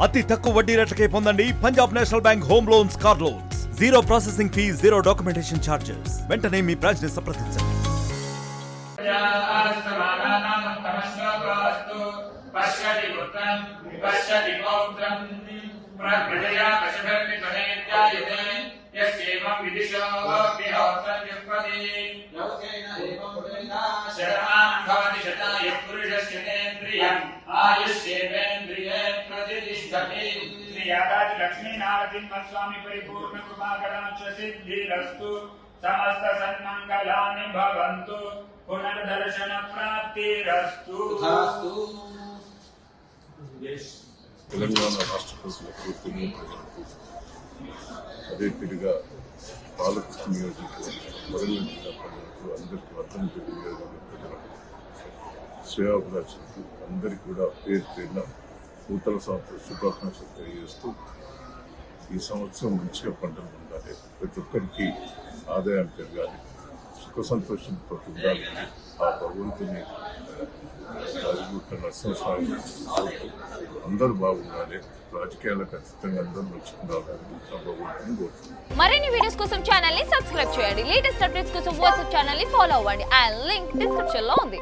అతి తక్కువ వడ్డీ రేట్లకే పొందండి Punjab national bank home loans, car loans. Zero processing fee, zero documentation charges. వెంటనే మీ బ్రాంచ్ ని సంప్రదించండి. పశ్యతి పుత్రం పశ్యతి పౌత్రం ప్రజయా పశుభిర్నిధనేత్యాయతే యస్యేవం విదిశోऽప్యహోత్రం యుక్పతి లోకేన ఏవం వేదా శతమానం భవతి శతాయ పురుషస్యేంద్రియం ఆయుష్యేంద్రియే ప్రతిష్ఠతి. శ్రీ యాదాద్రి లక్ష్మీనారసింహస్వామి పరిపూర్ణ కృపాకటాక్ష సిద్ధిరస్తు. సమస్త సన్మంగళాని భవంతు. పునర్దర్శన ప్రాప్తిరస్తు. తెలంగాణ రాష్ట్ర ప్రజలకు, తెలుగు ప్రజలకు, అదే తిరిగా పాలకృష్ణ నియోజకవర్గం, వరంగల్ జిల్లా ప్రజలకు, అందరికీ వర్ధంపేట నియోజకవర్గ ప్రజలకు, శ్రేయాభిలాషులకు అందరికీ కూడా పేరు పేరున నూతన సంవత్సర శుభాకాంక్షలు తెలియజేస్తూ, ఈ సంవత్సరం మంచిగా పంటలు ఉండాలి, ప్రతి ఒక్కరికి ఆదాయం పెరగాలి, సుఖ సంతోషంతో ఉండాలి, ఆ భగవంతుని నరసింహస్వామి అందరూ బాగుండాలి, రాజకీయాలకు అతీతంగా అందరూ మంచుకుండాలని భగవంతుని కోరుతున్నాను. మరిన్ని వీడియోస్ కోసం ఛానల్ ని సబ్స్క్రైబ్ చేయండి. లేటెస్ట్ అప్డేట్స్ కోసం వాట్సాప్ ఛానల్ ని ఫాలో అవ్వండి. ఆ లింక్ డిస్క్రిప్షన్ లో ఉంది.